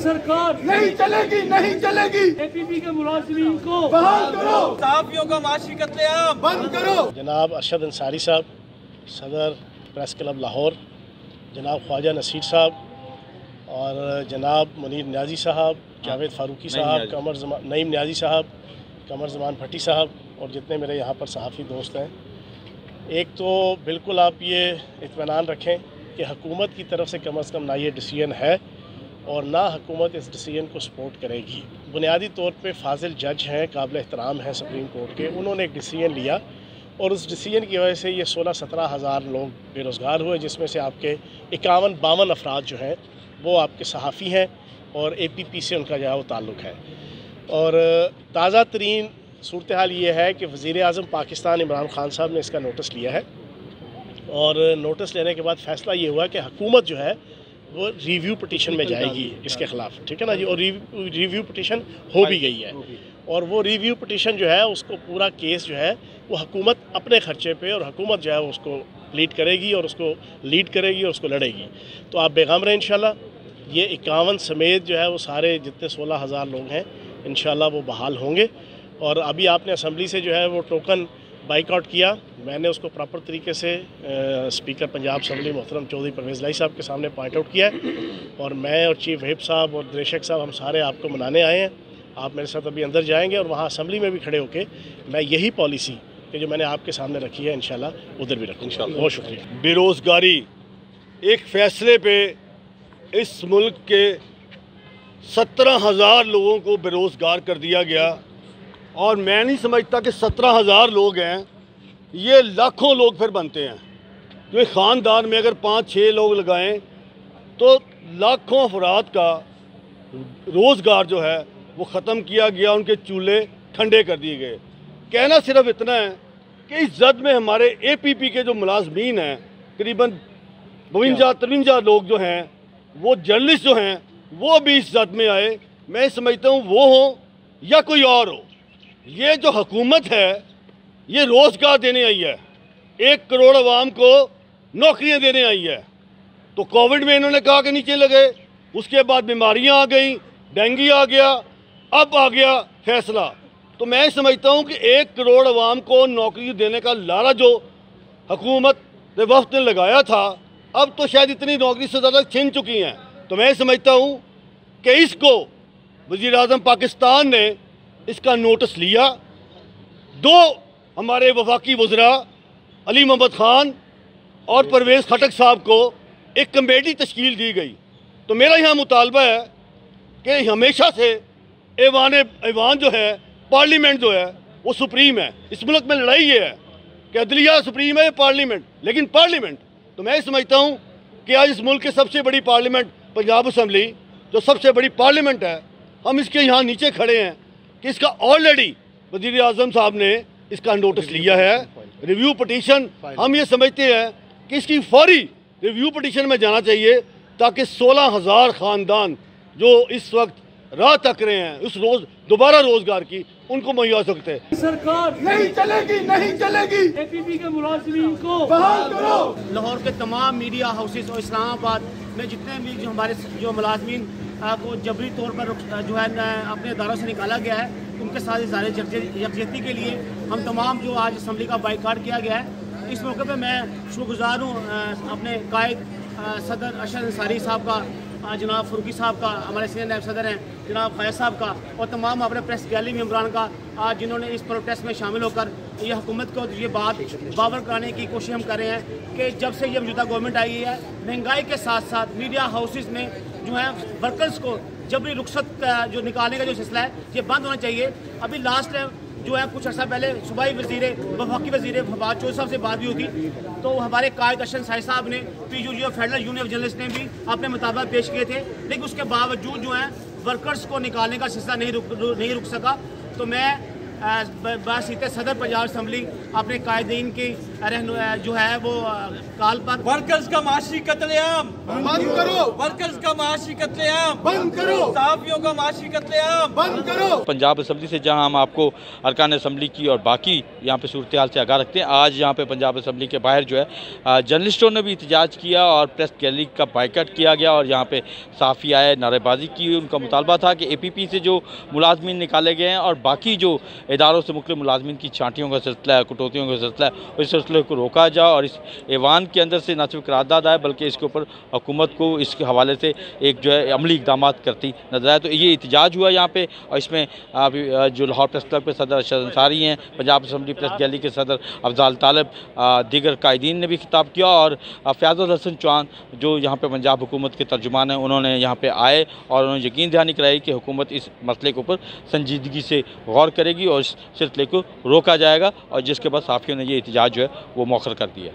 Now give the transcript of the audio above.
सरकार नहीं चलेगी, नहीं चलेगी। एपीपी के मुलाजिमीन को बहाल करो, सहाफियों का माशी कत्लेआम बंद करो। जनाब अरशद अंसारी साहब, सदर प्रेस क्लब लाहौर, जनाब ख्वाजा नसीर साहब और जनाब मुनीर न्याजी साहब, जावेद फारूकी साहब, नईम न्याजी साहब, कमर ज़मान भट्टी साहब और जितने मेरे यहाँ पर सहाफ़ी दोस्त हैं, एक तो बिल्कुल आप ये इत्मीनान रखें कि हुकूमत की तरफ से कम अज़ कम ना ये डिसीजन है और ना हुकूमत इस डिसीजन को सपोर्ट करेगी। बुनियादी तौर पे फाजिल जज हैं, काबिल एहतराम हैं सुप्रीम कोर्ट के, उन्होंने एक डिसीजन लिया और उस डिसीजन की वजह से ये 16-17 हज़ार लोग बेरोज़गार हुए, जिसमें से आपके 51-52 अफराद जो हैं वो आपके सहाफ़ी हैं और APP से उनका जो है वो ताल्लुक़ है। और ताज़ा तरीन सूरत हाल ये है कि वज़ीर आज़म पाकिस्तान इमरान ख़ान साहब ने इसका नोटिस लिया है और नोटिस लेने के बाद फ़ैसला ये हुआ कि हुकूमत जो है वो रिव्यू पटिशन में जाएगी इसके ख़िलाफ़, ठीक है ना जी। और रिव्यू पटिशन हो भी गई है और वो रिव्यू पटिशन जो है उसको पूरा केस जो है वो हुकूमत अपने ख़र्चे पे और हुकूमत जो है उसको लीड करेगी और उसको लीड करेगी और उसको लड़ेगी। तो आप बेगम रहें इंशाल्लाह। ये 51 समेत जो है वो सारे जितने 16,000 लोग हैं इंशाल्लाह वो बहाल होंगे। और अभी आपने असम्बली से जो है वो टोकन बाइकआउट किया, मैंने उसको प्रॉपर तरीके से स्पीकर पंजाब असम्बली मोहतरम चौधरी परवेज़ लाई साहब के सामने पॉइंट आउट किया है और मैं और चीफ व्हिप साहब और दिनेशक साहब हम सारे आपको मनाने आए हैं। आप मेरे साथ अभी अंदर जाएंगे और वहाँ असम्बली में भी खड़े होके मैं यही पॉलिसी कि जो मैंने आपके सामने रखी है इंशाल्लाह उधर भी रखूँगा। बहुत शुक्रिया। बेरोज़गारी एक फ़ैसले पे इस मुल्क के 17,000 लोगों को बेरोज़गार कर दिया गया और मैं नहीं समझता कि 17,000 लोग हैं ये लाखों लोग फिर बनते हैं। जो एक ख़ानदान में अगर 5-6 लोग लगाएं तो लाखों अफराद का रोज़गार जो है वो ख़त्म किया गया, उनके चूल्हे ठंडे कर दिए गए। कहना सिर्फ इतना है कि इस जद में हमारे APP के जो मुलाजमीन हैं करीबन 52-53 लोग जो हैं वो जर्नलिस्ट जो हैं वो भी इस जद में आए। मैं समझता हूँ वो हो या कोई और हो, ये जो हुकूमत है ये रोज़गार देने आई है, 1 करोड़ अवाम को नौकरियां देने आई है। तो कोविड में इन्होंने कहा कि नीचे लगे, उसके बाद बीमारियां आ गई, डेंगू आ गया, अब आ गया फैसला। तो मैं समझता हूं कि 1 करोड़ अवाम को नौकरी देने का लारा जो हुकूमत ने वफ्द ने लगाया था, अब तो शायद इतनी नौकरी से ज़्यादा छिन चुकी हैं। तो मैं समझता हूं कि इसको वज़ीर आज़म पाकिस्तान ने इसका नोटिस लिया। 2 हमारे वफाकी वज़रा अली मोहम्मद ख़ान और परवेज़ खटक साहब को एक कमेटी तश्कील दी गई। तो मेरा यहाँ मुतालबा है कि हमेशा से ऐवान जो है, पार्लियामेंट जो है वो सुप्रीम है। इस मुल्क में लड़ाई ये है कि अदलिया सुप्रीम है, पार्लियामेंट, लेकिन पार्लियामेंट तो मैं समझता हूँ कि आज इस मुल्क की सबसे बड़ी पार्लियामेंट पंजाब असम्बली जो सबसे बड़ी पार्लियामेंट है, हम इसके यहाँ नीचे खड़े हैं कि इसका ऑलरेडी वज़ीर आज़म साहब ने इसका नोटिस लिया है। रिव्यू पटिशन हम ये समझते हैं कि इसकी फौरी रिव्यू पटिशन में जाना चाहिए ताकि 16,000 ख़ानदान जो इस वक्त राह तक रहे हैं उस रोज़ दोबारा रोज़गार की उनको मुहैया सकते हैं। सरकार नहीं चलेगी, नहीं चलेगी। APP के मुलाजिमीन को बहाल करो। लाहौर के तमाम मीडिया हाउसेस और इस्लामाबाद में जितने भी जो हमारे जो मुलाजमीन को जबरी तौर पर जो है अपने अदारों से निकाला गया है, उनके साथ इज़हार यकजहती के लिए हम तमाम जो आज असम्बली का बाइकाट किया गया है। इस मौके पर मैं शुक्रगुजार हूँ अपने कायद सदर अरशद अंसारी साहब का, जनाब फारूकी साहब का, हमारे सीनियर नायब सदर हैं जनाब ख्वाजा साहब का और तमाम अपने प्रेस गैलरी मेम्बरान का, आज जिन्होंने इस प्रोटेस्ट में शामिल होकर ये हुकूमत को ये बात बावर कराने की कोशिश हम कर रहे हैं कि जब से ये मौजूदा गवर्नमेंट आई है, महंगाई के साथ साथ मीडिया हाउसेस में जो है वर्कर्स को जबरी रुखसत जो निकालने का जो सिलसिला है ये बंद होना चाहिए। अभी लास्ट टाइम जो है कुछ अर्सा पहले सूबाई वफाकी वज़ीर फवाद चौधरी साहब से बात भी हुई थी, तो हमारे कायद अरशद अंसारी साहब ने PUG federal union of journalist ने भी अपने मुताबिक पेश किए थे, लेकिन उसके बावजूद जो है वर्कर्स को निकालने का सिलसिला नहीं रुक सका। तो मैं बासित सदर पंजाब असम्बली अपने कायदीन की जो है वो काल पर वर्कर्स का माशी कत्लेआम बंद करो, वर्कर्स का माशी कत्लेआम बंद करो, सहाफियों का माशी कत्लेआम बंद करो। पंजाब असम्बली से जहां हम आपको अरकान असम्बली की और बाकी यहाँ पे सूरत हाल से आगाह रखते हैं। आज यहाँ पे पंजाब असम्बली के बाहर जो है जर्नलिस्टों ने भी एहतजाज किया और प्रेस गैलरी का बाइकआउट किया गया और यहाँ पे सहाफ़ी आए, नारेबाजी की। उनका मुतालबा था कि APP से जो मुलाजमीन निकाले गए हैं और बाकी जो इदारों से मुख्तलिफ मुलाजमीन की छांटियों का सिलसिला है, कटौतियों का सिलसिला है, उस सिलसिले को रोका जाए और इस ऐवान के अंदर से न सिर्फ करारदाद आए बल्कि इसके ऊपर हुकूमत को इसके हवाले से एक जो है अमली इक़दाम करती नजर आए। तो ये एहतजाज हुआ यहाँ पे और इसमें जो लाहौर प्रेस क्लब के सदर अरशद अंसारी हैं, पंजाब असम्बली प्रेस गैलरी के सदर अफजाल तालब, दीगर कायदीन ने भी खिताब किया और फ़याज़ुल हसन चौहान जो यहाँ पे पंजाब हुकूमत के तर्जुमान हैं, उन्होंने यहाँ पे आए और उन्होंने यकीन दहानी कराई कि हुकूमत इस मसले के ऊपर संजीदगी से गौर करेगी और इस सिलसिले को रोका जाएगा और जिसके बाद सहाफ़ियों ने ये एहतजाज जो है वो मौखर कर दिया।